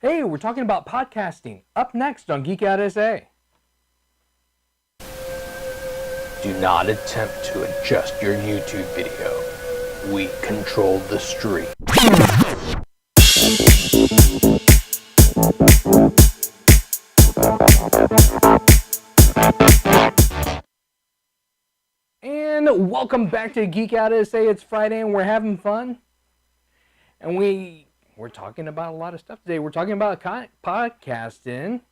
Hey, we're talking about podcasting. Up next on Geek Out SA. Do not attempt to adjust your YouTube video. We control the stream. And welcome back to Geek Out SA. It's Friday and we're having fun. And we're talking about a lot of stuff today. We're talking about podcasting.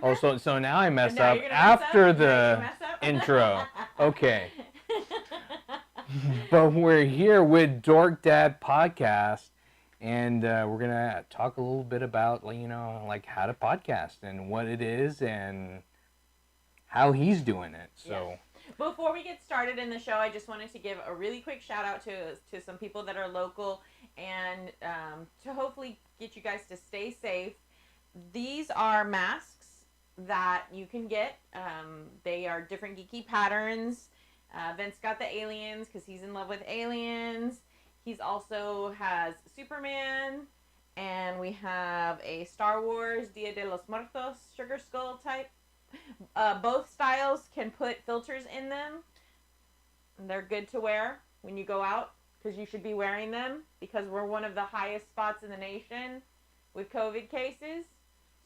Oh, so now I mess up after the intro. Okay. But we're here with Dork Dad Podcast, and we're gonna talk a little bit about, like how to podcast and what it is and how he's doing it. So. Yes. Before we get started in the show, I just wanted to give a really quick shout out to some people that are local and to hopefully get you guys to stay safe. These are masks that you can get. They are different geeky patterns. Vince got the aliens because he's in love with aliens. He's also has Superman, and we have a Star Wars Dia de los Muertos sugar skull type. Both styles can put filters in them. They're good to wear when you go out because you should be wearing them because we're one of the highest spots in the nation with COVID cases.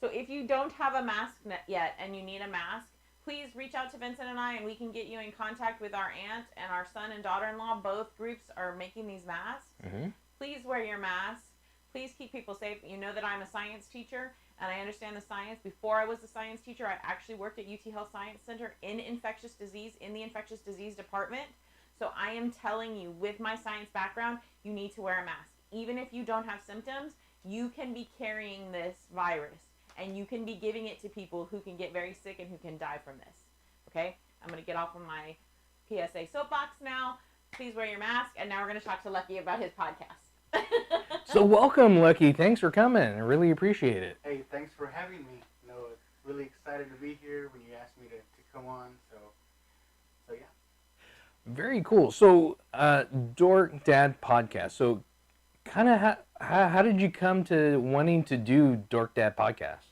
So if you don't have a mask yet and you need a mask, please reach out to Vincent and I and we can get you in contact with our aunt and our son and daughter-in-law. Both groups are making these masks. Mm-hmm. Please wear your mask. Please keep people safe. You know that I'm a science teacher and I understand the science. Before I was a science teacher, I actually worked at UT Health Science Center in infectious disease, in the infectious disease department. So I am telling you, with my science background, you need to wear a mask. Even if you don't have symptoms, you can be carrying this virus and you can be giving it to people who can get very sick and who can die from this. Okay? I'm going to get off of my PSA soapbox now. Please wear your mask. And now we're going to talk to Lucky about his podcast. So welcome, Lucky. Thanks for coming. I really appreciate it. Hey, thanks for having me. Really excited to be here when you asked me to come on. So yeah. Very cool. So, Dork Dad Podcast. So, kind of how did you come to wanting to do Dork Dad Podcast?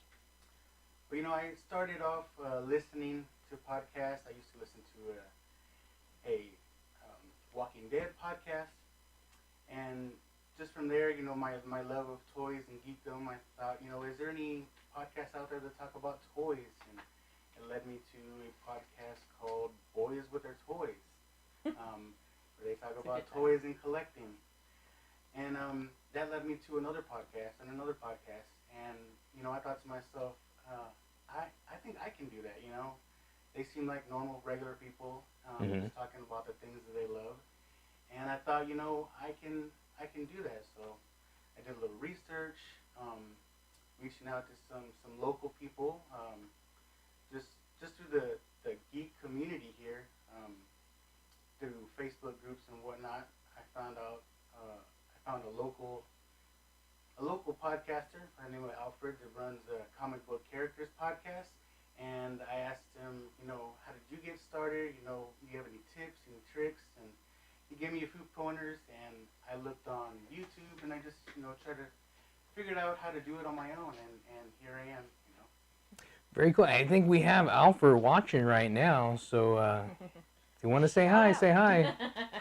Well, I started off listening to podcasts. I used to listen to a Walking Dead podcast, and just from there, my love of toys and geekdom, I thought, is there any podcasts out there that talk about toys? And it led me to a podcast called Boys with Their Toys, where they talk about toys and collecting. And that led me to another podcast. And I thought to myself, I think I can do that. They seem like normal, regular people, just talking about the things that they love. And I thought, I can do that. So I did a little research, reaching out to some local people, just through the geek community here, through Facebook groups and whatnot. I found a local podcaster by the name of Alfred that runs a Comic Book Characters podcast. And I asked him, how did you get started? Do you have any tips, any tricks? And he gave me a few pointers, and I looked on YouTube, and I just, tried to figure out how to do it on my own, and here I am, Very cool. I think we have Alfred watching right now, so if you want to say hi, say hi.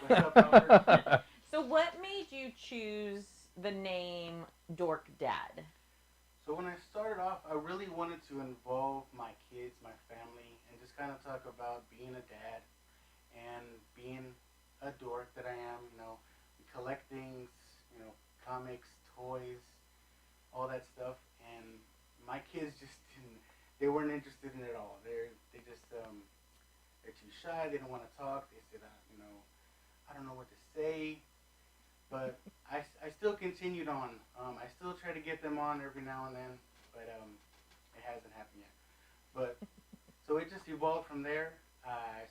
What's up, Alfred? So what made you choose the name Dork Dad? So when I started off, I really wanted to involve my kids, my family, and just kind of talk about being a dad and being a dork that I am, we collect things, comics, toys, all that stuff, and my kids they weren't interested in it at all. They're too shy, they don't want to talk, they said, I don't know what to say, but I still continued on. I still try to get them on every now and then, but it hasn't happened yet. But so it just evolved from there. I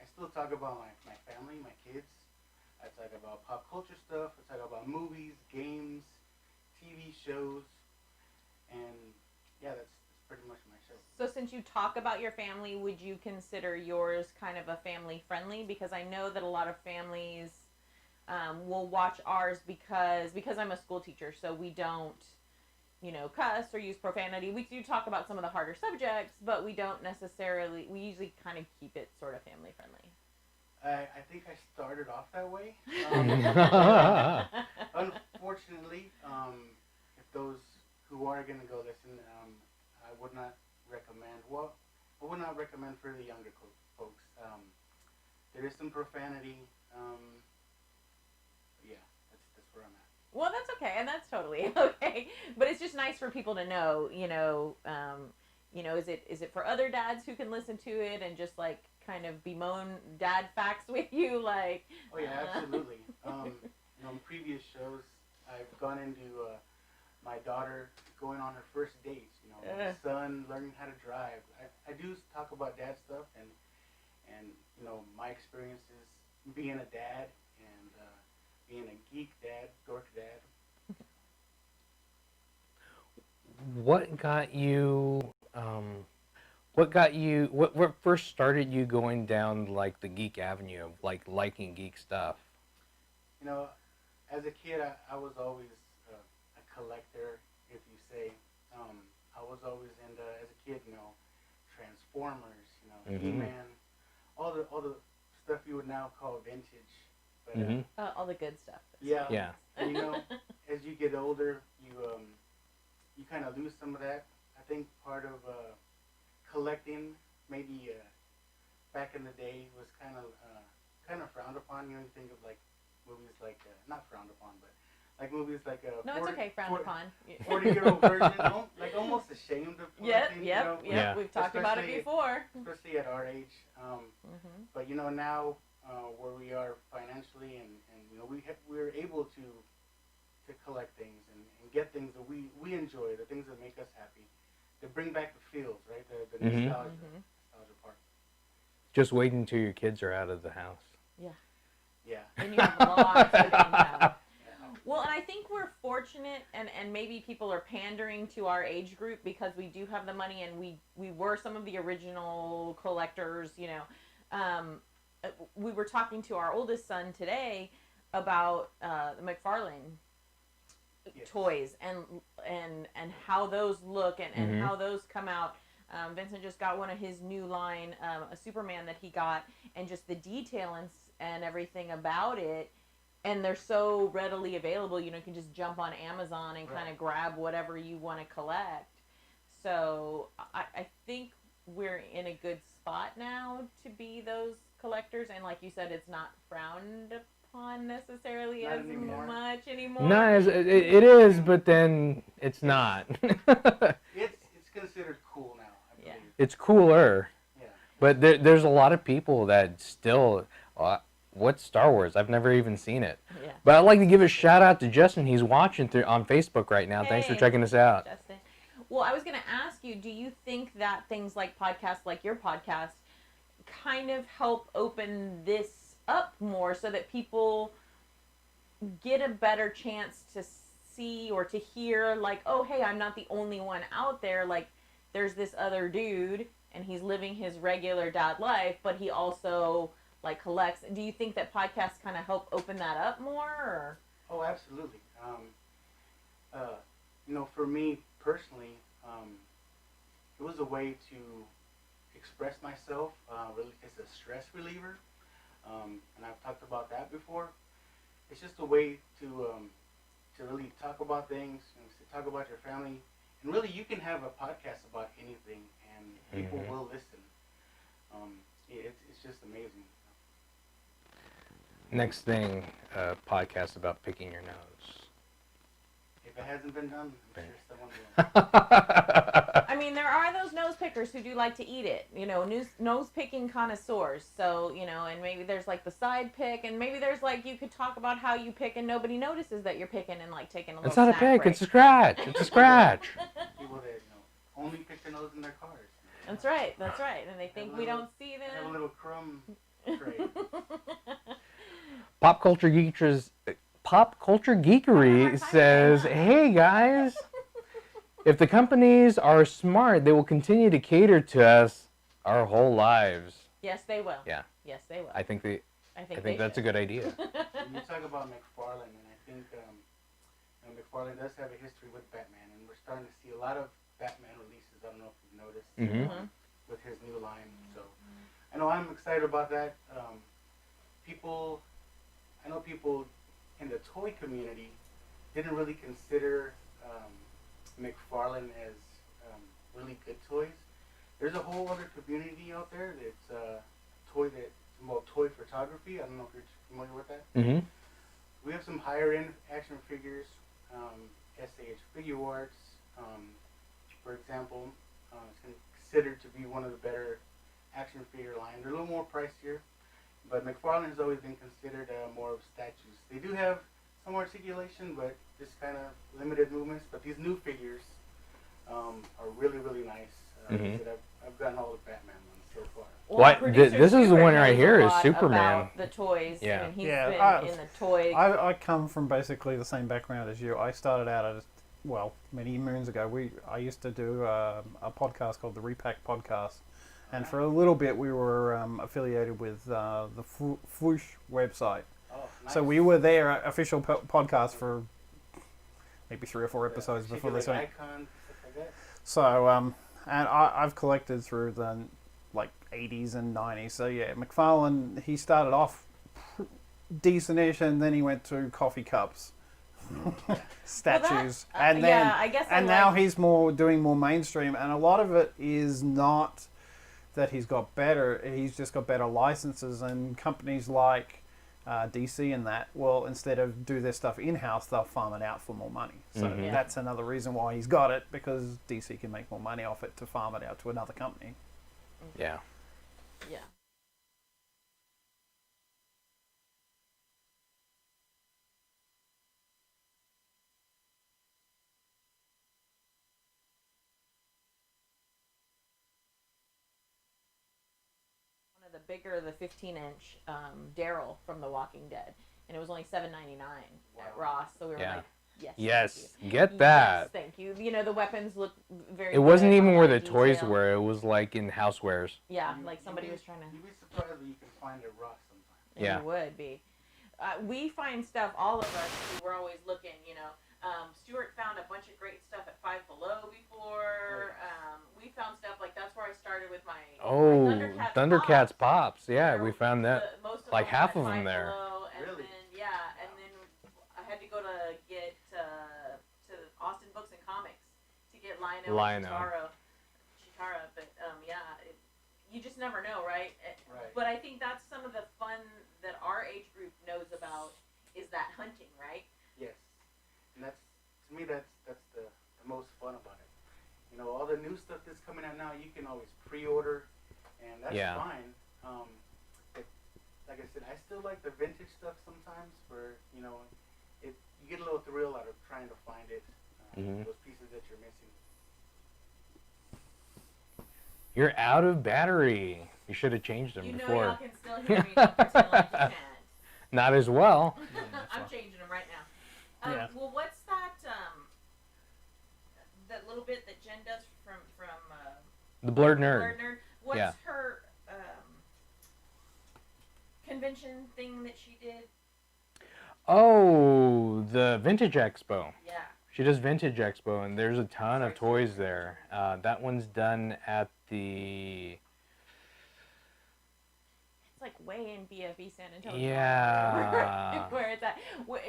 still talk about my family, my kids. I talk about pop culture stuff. I talk about movies, games, TV shows, and yeah, that's pretty much my show. So since you talk about your family, would you consider yours kind of a family friendly? Because I know that a lot of families will watch ours because I'm a school teacher, so we don't cuss or use profanity. We do talk about some of the harder subjects, but we don't necessarily. We usually kind of keep it sort of family friendly. I think I started off that way. Unfortunately, if those who are going to go listen, I would not recommend. Well, I would not recommend for the younger folks. There is some profanity. Yeah, that's where I'm at. Well, that's okay, and that's totally okay. But it's just nice for people to know, is it for other dads who can listen to it and just like kind of bemoan dad facts with you, like? Oh yeah, absolutely. In previous shows, I've gone into my daughter going on her first dates. My son learning how to drive. I do talk about dad stuff and my experiences being a dad and being a geek dad, dork dad. What got you? What first started you going down like the geek avenue of like liking geek stuff? As a kid, I was always a collector, if you say. I was always into, as a kid, Transformers, He-Man, all the stuff you would now call vintage. But, all the good stuff. Yeah. And, as you get older, you kind of lose some of that. I think part of collecting, maybe back in the day, was kind of frowned upon. You think of like movies like not frowned upon, but like movies like no, it's okay, frowned upon. 40-year-old version, like almost ashamed of collecting. Yep. Yeah. We've talked about it before. Especially at our age. But now where we are financially, and we're able to collect things and get things that we enjoy, the things that make us happy, to bring back the feels, right? The nostalgia part. Just wait until your kids are out of the house. Yeah. And you have lots of income. Well, and I think we're fortunate, and maybe people are pandering to our age group because we do have the money, and we were some of the original collectors. We were talking to our oldest son today about the McFarlane toys and how those look and how those come out. Vincent just got one of his new line, a Superman that he got, and just the detail and everything about it. And they're so readily available, you can just jump on Amazon and kind of grab whatever you want to collect. So I think we're in a good spot now to be those collectors. And like you said, it's not frowned upon necessarily Not as anymore. much anymore. No, it is, but then it's not. It's considered cool now, I believe. It's cooler. Yeah. But there's a lot of people that still... what's Star Wars? I've never even seen it. Yeah. But I'd like to give a shout out to Justin. He's watching on Facebook right now. Hey, thanks for checking us out. Justin. Well, I was going to ask you, do you think that things like podcasts, like your podcast, kind of help open this up more so that people get a better chance to see or to hear, like, oh, hey, I'm not the only one out there. Like, there's this other dude, and he's living his regular dad life, but he also... like collects. Do you think that podcasts kind of help open that up more? Or? Oh, absolutely. For me personally, it was a way to express myself. Really, it's a stress reliever, and I've talked about that before. It's just a way to really talk about things, to talk about your family, and really you can have a podcast about anything, and people will listen. It's just amazing. Next thing, podcast about picking your nose. If it hasn't been done, I'm sure someone will. I mean, there are those nose pickers who do like to eat it, nose picking connoisseurs. So, and maybe there's like the side pick, and maybe there's like you could talk about how you pick and nobody notices that you're picking and like taking a little It's not a pick, break. it's a scratch. It's a scratch. People that only pick their nose in their cars. That's right. And they think we don't see them. Have a little crumb tray. Pop Culture Geekery says, hey guys, if the companies are smart, they will continue to cater to us our whole lives. Yes, they will. Yeah. Yes, they will. I think they that's a should. good idea. You talk about McFarlane, and I think McFarlane does have a history with Batman, and we're starting to see a lot of Batman releases. I don't know if you've noticed with his new line. So I know I'm excited about that. I know people in the toy community didn't really consider McFarlane as really good toys. There's a whole other community out there that's toy photography. I don't know if you're familiar with that. Mm-hmm. We have some higher end action figures, SAH Figure Arts, for example. It's considered to be one of the better action figure lines. They're a little more pricier, but McFarlane has always been considered more of statues. They do have some articulation, but just kind of limited movements. But these new figures are really, really nice. I've gotten all the Batman ones so far. Well, this is the one right here is Superman. The toys. Yeah. I mean, he's been in the toy. I come from basically the same background as you. I started out as many moons ago. I used to do a podcast called the Repack Podcast, and for a little bit we were affiliated with the Fwoosh website. Oh, nice. So we were their official podcast for maybe 3 or 4 episodes before this went. Icon, stuff like that. So and I've collected through the 80s and 90s. So yeah, McFarlane, he started off decent-ish, and then he went to coffee cups, statues, and then I guess now he's doing more mainstream, and a lot of it is not that he's got better. He's just got better licenses, and companies like DC and that will, instead of do their stuff in-house, they'll farm it out for more money. So that's another reason why he's got it, because DC can make more money off it to farm it out to another company. Yeah. Yeah. One of the bigger, the 15-inch Daryl from The Walking Dead, and it was only $7.99 at Ross. So we were like, yes. Yes, get that. Yes, thank you. You know, the weapons look very. It wasn't good, even a where lot the of toys detail. were. It was like in housewares. Yeah, like somebody was trying to. You'd be surprised what you can find at Ross sometimes. Yeah. You would be. We find stuff, all of us, we're always looking, you know. Stuart found a bunch of great stuff at Five Below before. We found stuff, like that's where I started with my my Thundercats Pops. Yeah, we found that. Most of like them half at of them Five there. Below, and Really? then, and then I had to go to get to Austin Books and Comics to get Lionel and Chitara, but you just never know, right? Right. But I think that's some of the fun that our age group knows about is that hunting, right? Yes, and that's the most fun about it. You know, all the new stuff that's coming out now, you can always pre-order, and that's fine. Like I said, I still like the vintage stuff sometimes, where you get a little thrill out of trying to find it, those pieces that you're missing. You're out of battery. You should have changed them before. Y'all can still hear me. Don't pretend like you can't. Not as well. I'm changing them right now. Well, what's that? That little bit that Jen does from The Blurred Nerd. What's her convention thing that she did? Oh, the Vintage Expo. Yeah. She does Vintage Expo, and there's a ton of toys there. That one's done at the... It's like way in BFE San Antonio. Yeah. Where it's at.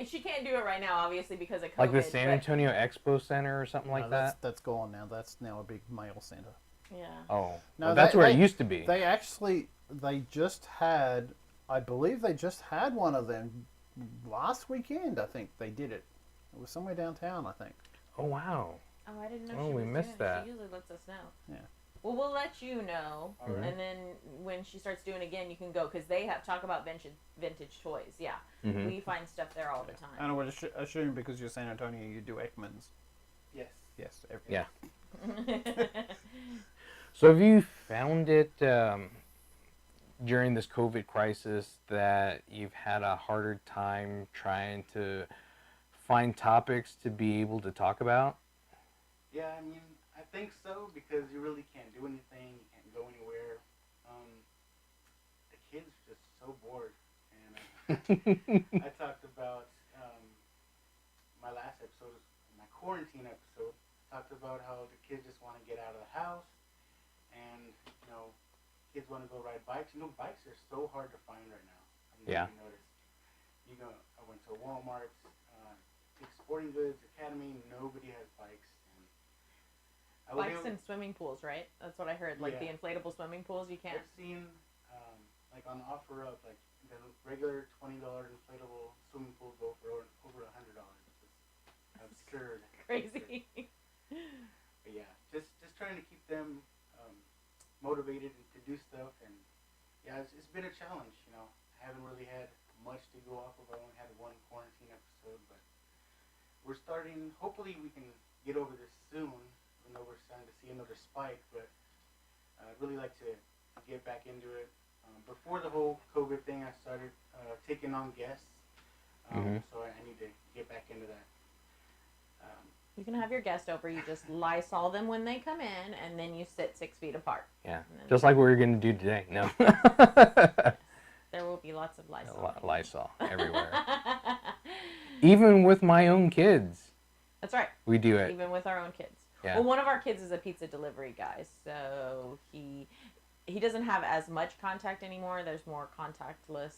She can't do it right now, obviously, because of COVID. Like the San Antonio Expo Center or something like that? That's gone now. That's now a big mail center. Yeah. Oh. No, well, that's where it used to be. They just had, I believe they just had one of them last weekend, I think they did it. It was somewhere downtown, I think. Oh, wow. Oh, I didn't know Oh, she we was missed doing it. that. She usually lets us know. Yeah. Well, we'll let you know, Alright. and then when she starts doing it again, you can go, because they talk about vintage toys. Yeah, we find stuff there all the time. And I would assume because you're San Antonio, you do Ekman's. Yes. Yes. Yeah. So have you found it during this COVID crisis that you've had a harder time trying to find topics to be able to talk about? Yeah, I mean, I think so, because you really can't do anything, you can't go anywhere. The kids are just so bored, and I talked about my last episode quarantine episode. Talked about how the kids just want to get out of the house, and kids want to go ride bikes. Bikes are so hard to find right now. Yeah. Noticed. I went to Walmart, Dick's Sporting Goods, Academy. Nobody has bikes. Bikes and swimming pools, right? That's what I heard. Like the inflatable swimming pools, you can't. I've seen, on OfferUp, like the regular $20 inflatable swimming pool go for over $100. It's absurd. Crazy. But yeah, just trying to keep them motivated to do stuff, and it's been a challenge. I haven't really had much to go off of. I only had one quarantine episode, but we're starting. Hopefully, we can get over this soon. Even though we're starting to see another spike, but I'd really like to get back into it. Before the whole COVID thing, I started taking on guests, so I need to get back into that. You can have your guest over. You just Lysol them when they come in, and then you sit 6 feet apart. Yeah, just like what we're going to do today. No. There will be lots of Lysol. Lysol everywhere. Even with my own kids. That's right. We do it. Even with our own kids. Yeah. Well, one of our kids is a pizza delivery guy, so he doesn't have as much contact anymore. There's more contactless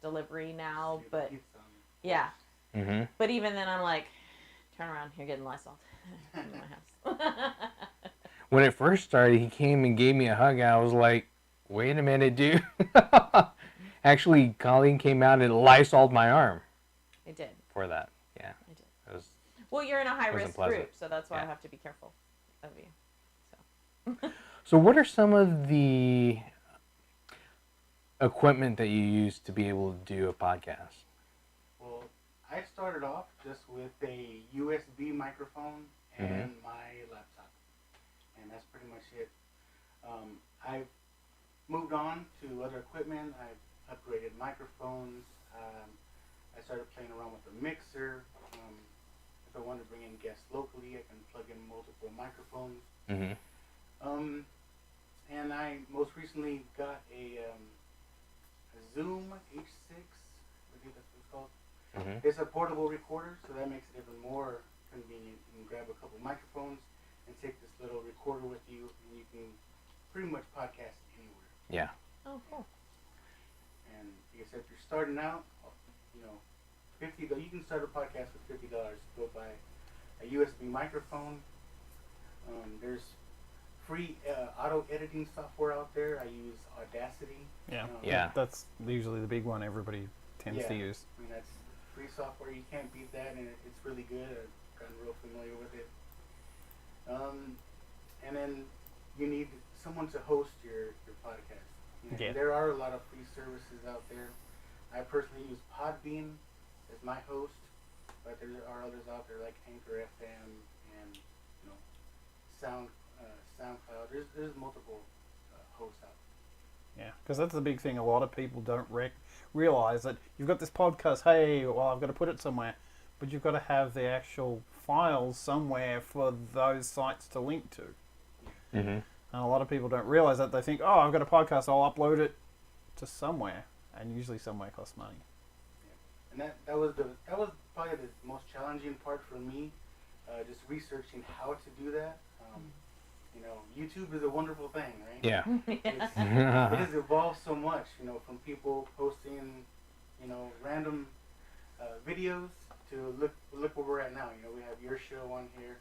delivery now, but yeah. Mm-hmm. But even then, I'm like, turn around, you're getting Lysol in my house. When it first started, he came and gave me a hug. I was like, wait a minute, dude. Actually, Colleen came out and Lysoled my arm. I did. For that, yeah. I did. It was. Well, you're in a high-risk group, so that's why I have to be careful of you. So what are some of the equipment that you use to be able to do a podcast? Well, I started off just with a USB microphone and my laptop, and that's pretty much it. I've moved on to other equipment. I've upgraded microphones. I started playing around with the mixer. If I want to bring in guests locally, I can plug in multiple microphones. And I most recently got a Zoom H6. I think that's what it's called. It's a portable recorder, so that makes it even more convenient. You can grab a couple microphones and take this little recorder with you, and you can pretty much podcast anywhere. Yeah. Oh, cool. And like I said, if you're starting out, $50. You can start a podcast with $50. Go buy a USB microphone. There's free auto editing software out there. I use Audacity. Yeah. That's usually the big one everybody tends to use. I mean, that's free software. You can't beat that, and it's really good. I've gotten real familiar with it. And then you need someone to host your podcast. There are a lot of free services out there. I personally use Podbean as my host, but there are others out there like Anchor FM and SoundCloud. There's multiple hosts out there. Yeah, because that's the big thing. A lot of people don't realize that you've got this podcast. Hey, well, I've got to put it somewhere, but you've got to have the actual files somewhere for those sites to link to. And a lot of people don't realize that. They think, oh, I've got a podcast, I'll upload it to somewhere, and usually somewhere costs money. And that was probably the most challenging part for me, just researching how to do that. YouTube is a wonderful thing, right? Yeah. It has evolved so much, from people posting, random videos to look where we're at now. We have your show on here.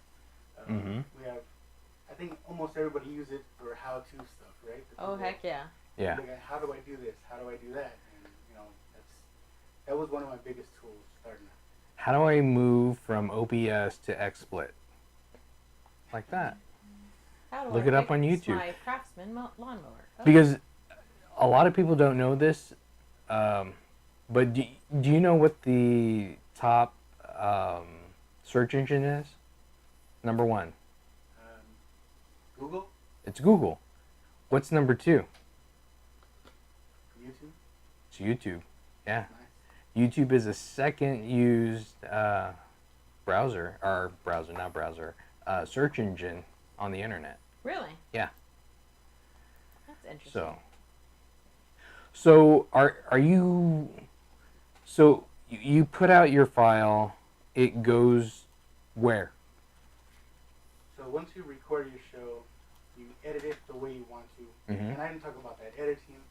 We have, I think almost everybody uses it for how-to stuff, right? Oh, heck yeah. Yeah. Like, how do I do this? How do I do that? And, that was one of my biggest tools starting out. How do I move from OBS to XSplit? Like that. Look it up on YouTube. My Craftsman lawnmower. Oh. Because a lot of people don't know this, but do you know what the top search engine is? Number one. Google? It's Google. What's number two? YouTube? It's YouTube. Yeah. Nice. YouTube is the second used search engine on the internet. Really? Yeah. That's interesting. So are you? So you put out your file. It goes where? once you record your show, you edit it the way you want to. Mm-hmm. And I didn't talk about that editing.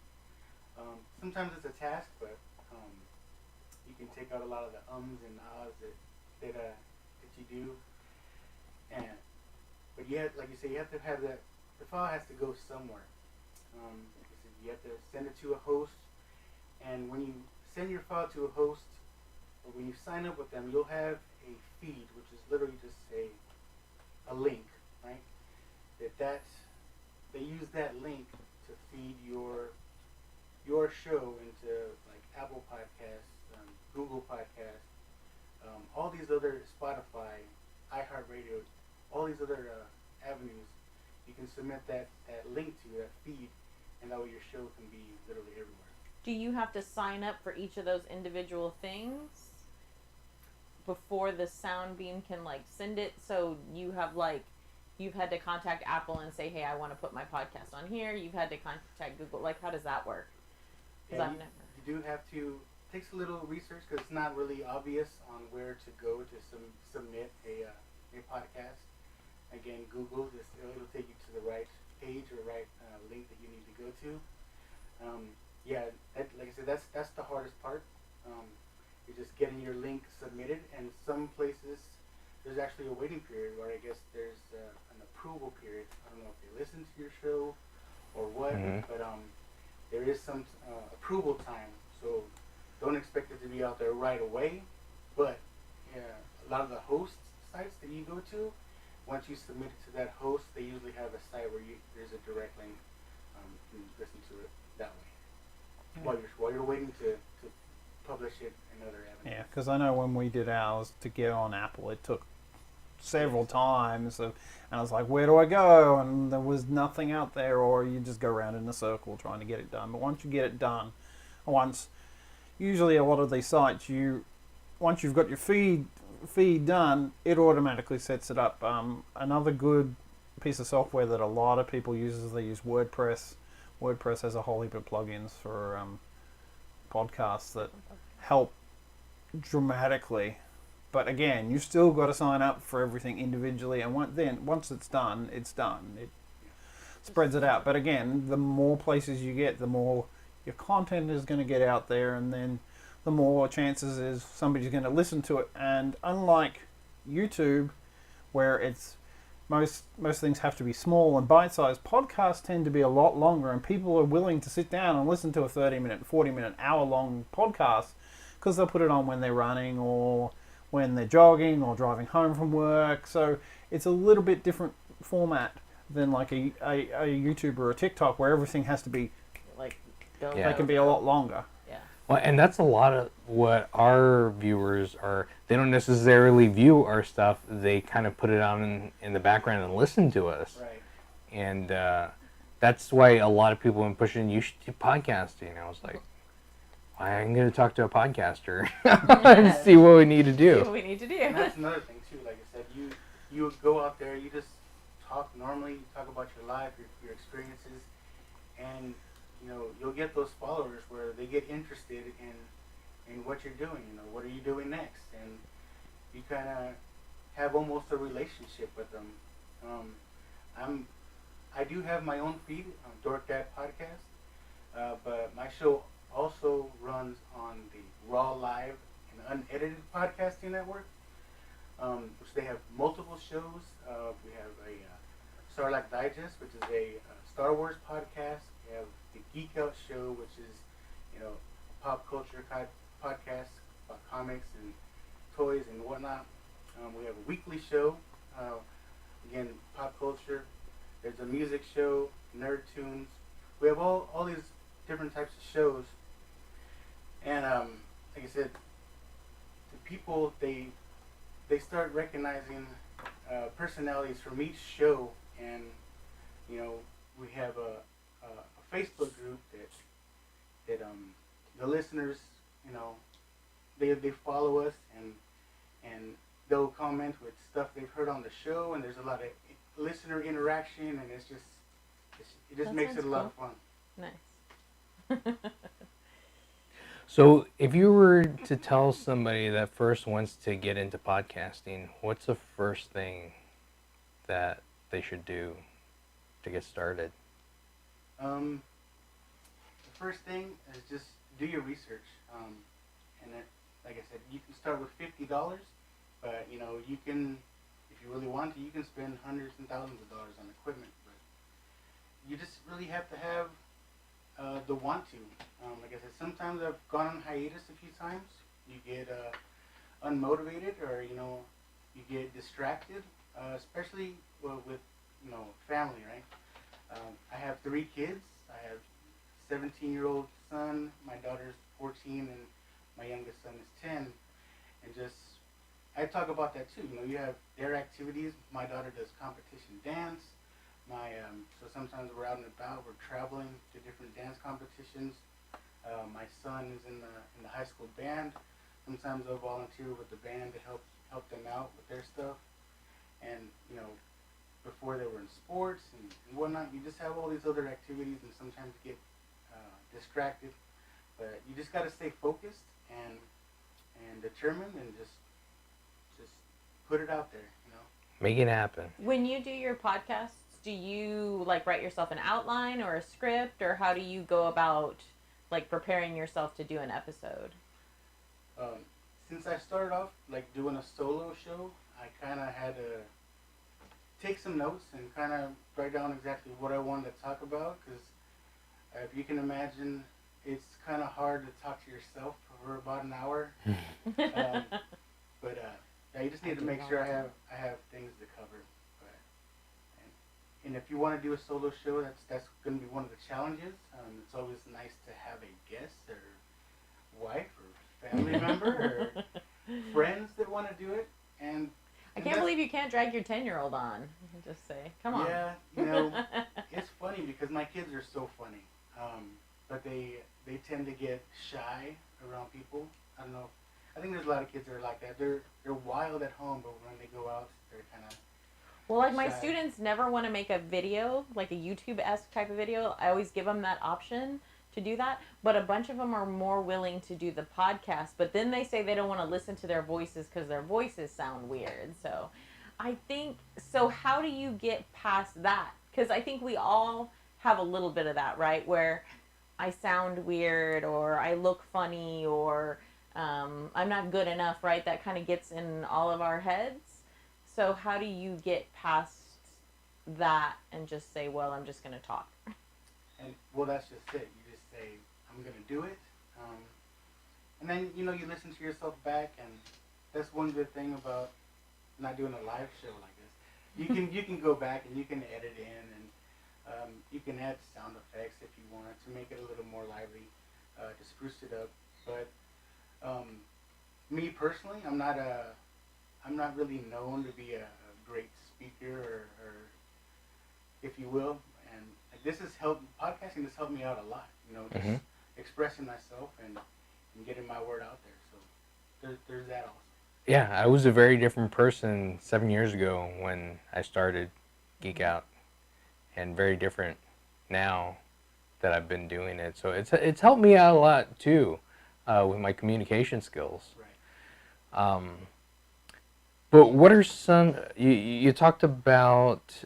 Sometimes it's a task, but you can take out a lot of the ums and ahs that you do. But you have, like you say, you have to have that. The file has to go somewhere. Like I said, you have to send it to a host, and when you send your file to a host, or when you sign up with them, you'll have a feed, which is literally just a link, right? They use that link to feed your show into like Apple Podcasts, Google Podcasts, all these other Spotify, iHeartRadio, all these other avenues. You can submit that link to that feed, and that way your show can be literally everywhere. Do you have to sign up for each of those individual things before the Soundbeam can like send it? So you have like, you've had to contact Apple and say, hey, I want to put my podcast on here. You've had to contact Google. Like, how does that work? Yeah, you do have to. It takes a little research because it's not really obvious on where to go to submit a podcast. Again, Google, it'll take you to the right page or right link that you need to go to. Like I said, that's the hardest part. You're just getting your link submitted, and some places there's actually a waiting period where I guess there's an approval period. I don't know if they listen to your show or what, but there is some approval time. So don't expect it to be out there right away. But a lot of the host sites that you go to, once you submit it to that host, they usually have a site where there's a direct link. You can listen to it that way while you're waiting to publish it in other avenues. Yeah, because I know when we did ours to get on Apple, it took several times, and I was like, where do I go? And there was nothing out there, or you just go around in a circle trying to get it done. But once you get it done, usually a lot of these sites, once you've got your feed done, it automatically sets it up. Another good piece of software that a lot of people use is they use WordPress. WordPress has a whole heap of plugins for podcasts that help dramatically. But again, you still got to sign up for everything individually, and once it's done, it's done. It spreads it out. But again, the more places you get, the more your content is going to get out there, and then the more chances is somebody's going to listen to it. And unlike YouTube, where it's most things have to be small and bite-sized, podcasts tend to be a lot longer, and people are willing to sit down and listen to a 30-minute, 40-minute, hour-long podcast because they'll put it on when they're running or when they're jogging or driving home from work. So it's a little bit different format than like a YouTube or a TikTok where everything has to be like they can be a lot longer. Yeah. Well, and that's a lot of what our viewers are. They don't necessarily view our stuff. They kind of put it on in the background and listen to us. Right. And that's why a lot of people have been pushing, you should do podcasting. I was like, I'm going to talk to a podcaster and see what we need to do. See what we need to do. And that's another thing too. Like I said, you go out there, you just talk normally, you talk about your life, your experiences, and you'll get those followers where they get interested in what you're doing. What are you doing next? And you kind of have almost a relationship with them. I do have my own feed on Dork Dad Podcast, but my show also runs on the Raw Live and Unedited Podcasting Network, which they have multiple shows. We have a Sarlacc Digest, which is a Star Wars podcast. We have the Geek Out Show, which is pop culture podcast about comics and toys and whatnot. We have a weekly show, again, pop culture. There's a music show, Nerd Tunes. We have all these different types of shows. And like I said, the people, they start recognizing personalities from each show. And, we have a Facebook group that the listeners, they follow us and they'll comment with stuff they've heard on the show, and there's a lot of listener interaction, and it just makes it a lot of fun. Nice. So if you were to tell somebody that first wants to get into podcasting, what's the first thing that they should do to get started? The first thing is just do your research. And it, like I said, you can start with $50, but you can, if you really want to, you can spend hundreds and thousands of dollars on equipment. But you just really have to have the want to. Like I said, sometimes I've gone on hiatus a few times. You get unmotivated, or you get distracted, especially with family, right? I have 3 kids. I have 17-year-old son, my daughter's 14, and my youngest son is 10. And just, I talk about that too. You have their activities. My daughter does competition dance. So sometimes we're out and about. We're traveling to different dance competitions. My son is in the high school band. Sometimes I'll volunteer with the band to help them out with their stuff. And before they were in sports and whatnot, you just have all these other activities, and sometimes you get distracted. But you just got to stay focused and determined, and just put it out there. Make it happen. When you do your podcasts, do you write yourself an outline or a script, or how do you go about preparing yourself to do an episode? Since I started off doing a solo show, I kind of had to take some notes and kind of write down exactly what I wanted to talk about, because if you can imagine, it's kind of hard to talk to yourself for about an hour. But you just need to make sure I have things to cover. And if you want to do a solo show, that's going to be one of the challenges. It's always nice to have a guest or wife or family member or friends that want to do it. And I can't believe you can't drag your 10-year-old on. Just say, come on. Yeah, it's funny because my kids are so funny. But they tend to get shy around people. I don't know. I think there's a lot of kids that are like that. They're wild at home, but when they go out, they're kind of Well, my students never want to make a video, like a YouTube-esque type of video. I always give them that option to do that. But a bunch of them are more willing to do the podcast. But then they say they don't want to listen to their voices because their voices sound weird. So I think, how do you get past that? Because I think we all have a little bit of that, right? Where I sound weird, or I look funny, or I'm not good enough, right? That kind of gets in all of our heads. So how do you get past that and just say, well, I'm just going to talk? And that's just it. You just say, I'm going to do it. And then, you listen to yourself back, and that's one good thing about not doing a live show like this. You can go back and you can edit in, and you can add sound effects if you want to make it a little more lively, to spruce it up. But me personally, I'm not really known to be a great speaker, or if you will. And this has helped, podcasting has helped me out a lot, just expressing myself and getting my word out there. So there's that also. Yeah, I was a very different person 7 years ago when I started Geek Out, and very different now that I've been doing it. So it's helped me out a lot too, with my communication skills. Right. But what are some, you talked about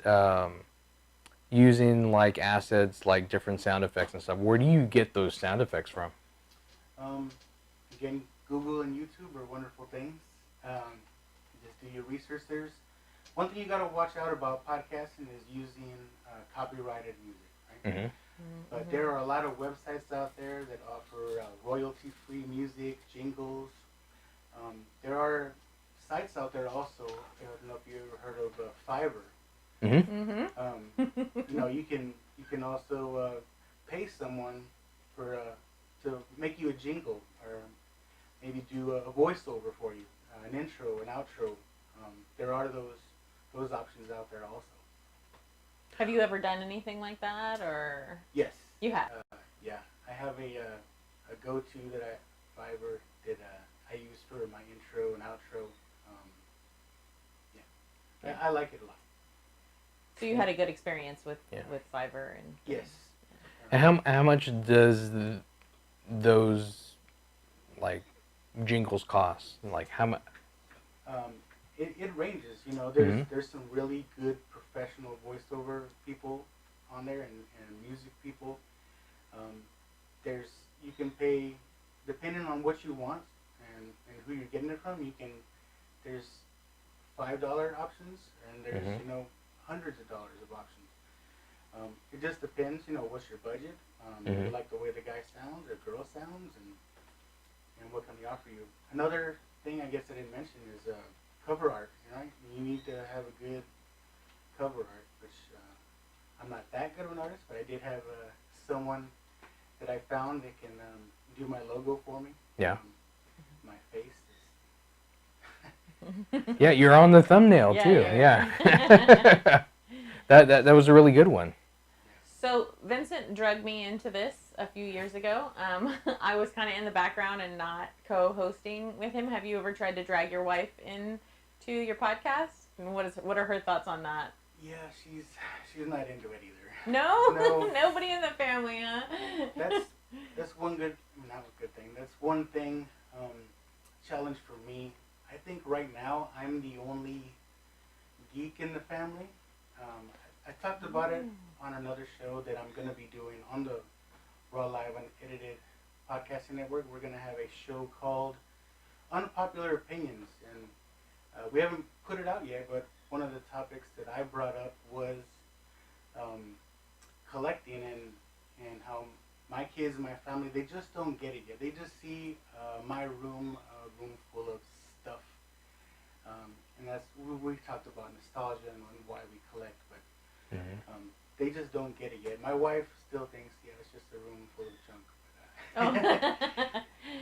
using assets like different sound effects and stuff. Where do you get those sound effects from? Again, Google and YouTube are wonderful things. Just do your research. There's one thing you got to watch out about podcasting is using copyrighted music, right? But there are a lot of websites out there that offer royalty-free music, jingles. There are sites out there also. I don't know if you ever heard of Fiverr. You can also pay someone to make you a jingle, or maybe do a voiceover for you, an intro, an outro. There are those options out there also. Have you ever done anything like that, or? Yes. You have? Yeah, I have a go-to that Fiverr that I use for my intro and outro. Yeah, I like it a lot. So you had a good experience with Fiverr and. Yes. And how much does those jingles cost? How much? It ranges. There's some really good professional voiceover people on there and music people. You can pay depending on what you want and who you're getting it from. There's $5 options and there's hundreds of dollars of options. It just depends, what's your budget. If you like the way the guy sounds or girl sounds, and what can they offer you. Another thing I guess I didn't mention is cover art. You need to have a good cover art, which I'm not that good of an artist, but I did have someone that I found that can do my logo for me. Yeah. My face is. Yeah, you're on the thumbnail too. Yeah. that was a really good one. So Vincent drugged me into this a few years ago. I was kind of in the background and not co-hosting with him. Have you ever tried to drag your wife into your podcast? And what are her thoughts on that? Yeah, she's not into it either. No? Nobody in the family, huh? That's one good, not a good thing. That's one thing, challenge for me. I think right now I'm the only geek in the family. I talked about it on another show that I'm going to be doing on the Raw Live Unedited Podcasting Network. We're going to have a show called Unpopular Opinions. And we haven't put it out yet, but one of the topics that I brought up was collecting and how my kids and my family, they just don't get it yet. They just see my room, a room full of stuff. And that's, we talked about nostalgia and why we collect, but they just don't get it yet. My wife still thinks, yeah, it's just a room full of junk.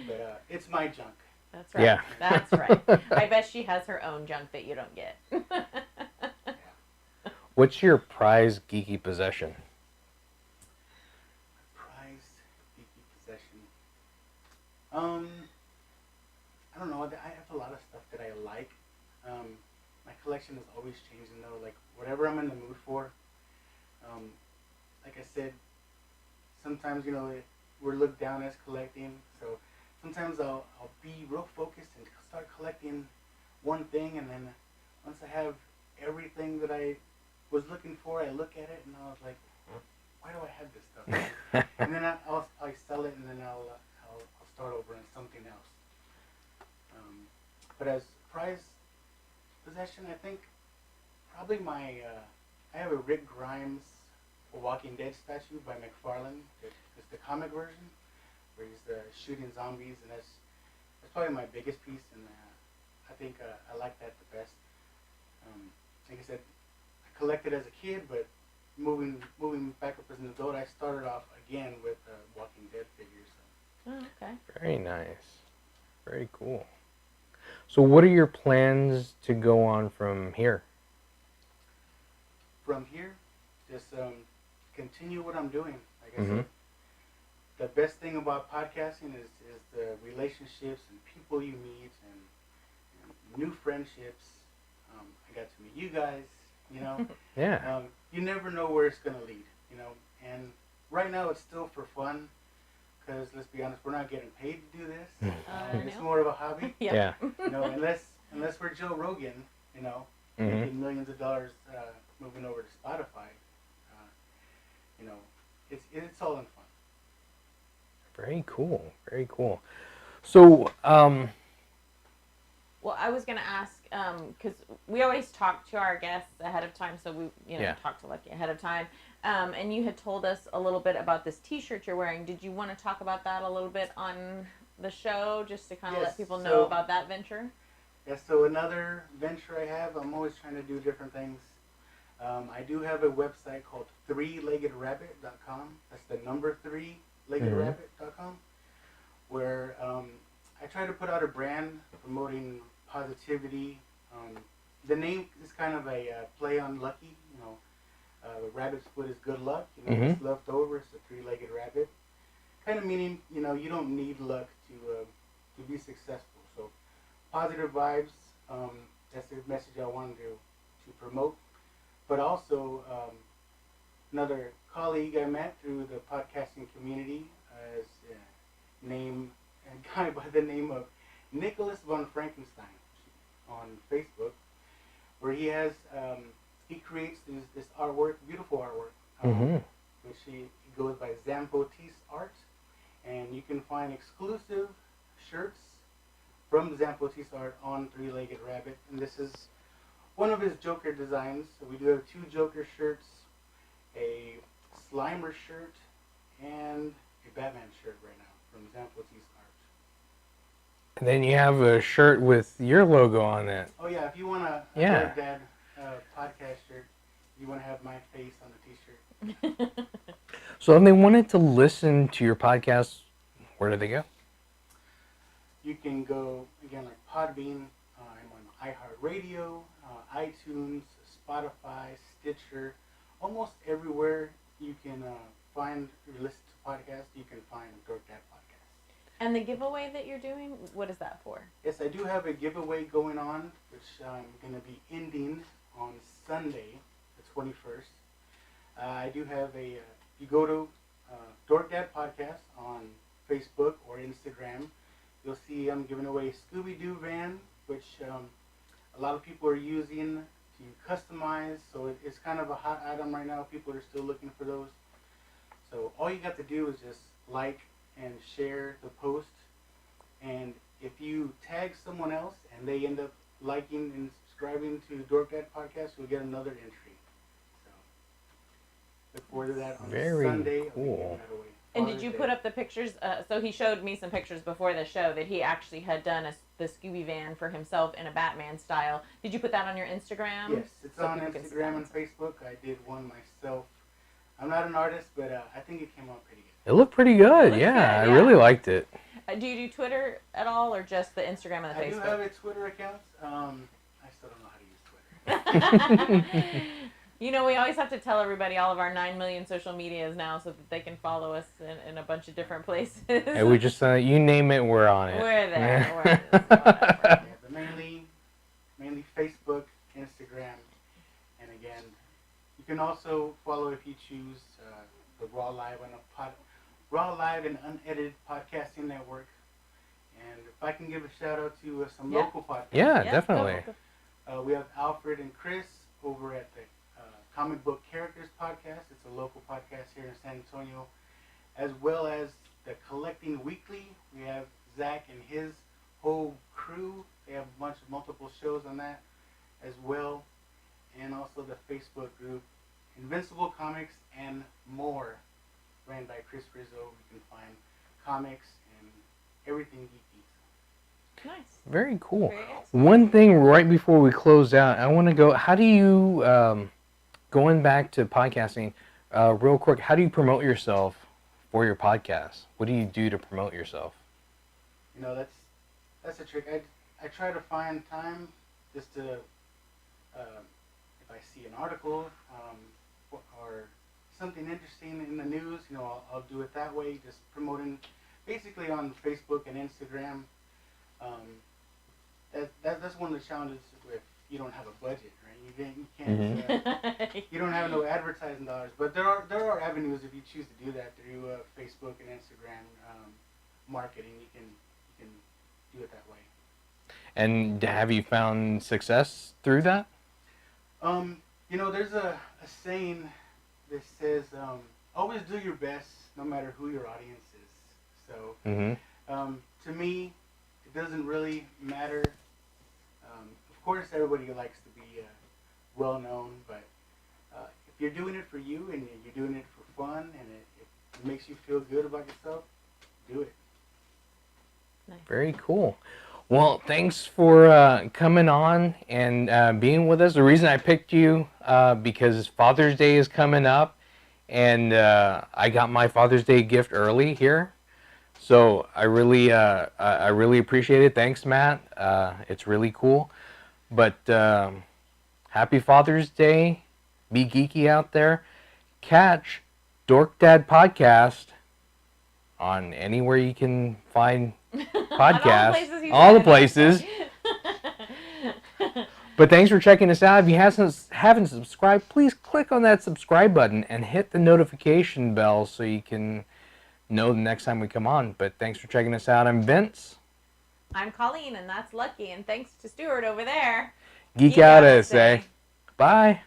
But it's my junk. That's right. Yeah. That's right. I bet she has her own junk that you don't get. What's your prized geeky possession? Prized geeky possession. I don't know. I have a lot of stuff that I like. My collection is always changing though. Like whatever I'm in the mood for. Like I said, sometimes we're looked down as collecting. So sometimes I'll be real focused and start collecting one thing, and then once I have everything that I was looking for, I look at it and I was like, why do I have this stuff? And then I'll sell it, and then I'll start over on something else. But as prized possession, I think probably I have a Rick Grimes Walking Dead statue by McFarlane. It's the comic version where he's shooting zombies, and that's probably my biggest piece, and I think I like that the best. Like I said, I collected as a kid, but moving back up as an adult, I started off again with Walking Dead figures. So. Oh, okay. Very nice. Very cool. So what are your plans to go on from here? From here, just continue what I'm doing. Like I said, the best thing about podcasting is the relationships and people you meet and new friendships. I got to meet you guys, Yeah. You never know where it's going to lead, and right now it's still for fun because, let's be honest, we're not getting paid to do this. It's more of a hobby. Yeah. Unless we're Joe Rogan, making millions of dollars moving over to Spotify, it's all in fun. Very cool. Very cool. So, well, I was going to ask, because we always talk to our guests ahead of time, so we talk to Lucky ahead of time. And you had told us a little bit about this T-shirt you're wearing. Did you want to talk about that a little bit on the show, just to kind of let people know about that venture? Yeah, so another venture I have, I'm always trying to do different things. I do have a website called 3leggedrabbit.com. That's the number 3leggedrabbit.com, where I try to put out a brand promoting positivity. The name is kind of a play on lucky. The rabbit's foot is good luck. It's left over. It's a three-legged rabbit. Kind of meaning, you don't need luck to be successful. So positive vibes. That's the message I wanted to promote. But also another colleague I met through the podcasting community is a guy by the name of Nicholas von Frankenstein on Facebook, where he has he creates this artwork, beautiful artwork, which he goes by Zampotis Art, and you can find exclusive shirts from Zampotis Art on Three-Legged Rabbit, and this is one of his Joker designs. So we do have 2 Joker shirts, a Slimer shirt, and a Batman shirt right now from Zampotis Art. And then you have a shirt with your logo on it. Oh yeah, if you want a Dork Dad podcast shirt, you want to have my face on the t-shirt. So if they wanted to listen to your podcast, where do they go? You can go, again, like Podbean. I'm on iHeartRadio, iTunes, Spotify, Stitcher. Almost everywhere you can find or listen to podcasts, you can find Dork Dad Podcast. And the giveaway that you're doing, what is that for? Yes, I do have a giveaway going on, which I'm going to be ending on Sunday, the 21st. I do have you go to Dork Dad Podcast on Facebook or Instagram. You'll see I'm giving away a Scooby-Doo van, which a lot of people are using to customize. So it's kind of a hot item right now. People are still looking for those. So all you got to do is just like and share the post, and if you tag someone else and they end up liking and subscribing to Dork Dad Podcast, you'll get another entry. So look forward to that on Sunday. Cool. And did you put up the pictures? So he showed me some pictures before the show that he actually had done the Scooby van for himself in a Batman style. Did you put that on your Instagram? Yes, it's on Instagram and Facebook. I did one myself. I'm not an artist, but I think it came out pretty good. It looked pretty good. Yeah, I really liked it. Do you do Twitter at all, or just the Instagram and the Facebook? I do have a Twitter account. I still don't know how to use Twitter. You know, we always have to tell everybody all of our 9 million social medias now so that they can follow us in a bunch of different places. Hey, we just, you name it, we're on it. We're there. Whatever. But mainly Facebook, Instagram, and again, you can also follow if you choose the Raw Live and Unedited Podcasting Network. And if I can give a shout out to some local podcasts. Yeah, definitely. We have Alfred and Chris over at the Comic Book Characters Podcast. It's a local podcast here in San Antonio. As well as the Collecting Weekly. We have Zach and his whole crew. They have multiple shows on that as well. And also the Facebook group Invincible Comics and More, ran by Chris Rizzo. You can find comics and everything geeky. Nice. Very cool. Very One thing right before we close out, I want to go, how do you, going back to podcasting, real quick, how do you promote yourself for your podcast? What do you do to promote yourself? You know, that's a trick. I try to find time just to, if I see an article or something interesting in the news, you know, I'll do it that way, just promoting basically on Facebook and Instagram. That's one of the challenges if you don't have a budget, right? You can't you don't have no advertising dollars, but there are avenues if you choose to do that through Facebook and Instagram marketing. You can do it that way. And have you found success through that? You know, there's a saying that says, always do your best no matter who your audience is. So, to me, it doesn't really matter. Of course, everybody likes to be well-known, but if you're doing it for you and you're doing it for fun and it makes you feel good about yourself, do it. Nice. Very cool. Well, thanks for coming on and being with us. The reason I picked you because Father's Day is coming up, and I got my Father's Day gift early here, so I really appreciate it. Thanks, Matt. It's really cool. But happy Father's Day. Be geeky out there. Catch Dork Dad Podcast on anywhere you can find podcasts. All the places. But thanks for checking us out. If you haven't subscribed, please click on that subscribe button and hit the notification bell so you can know the next time we come on. But thanks for checking us out. I'm Vince. I'm Colleen, and that's Lucky. And thanks to Stuart over there. Geek out, I say. Bye.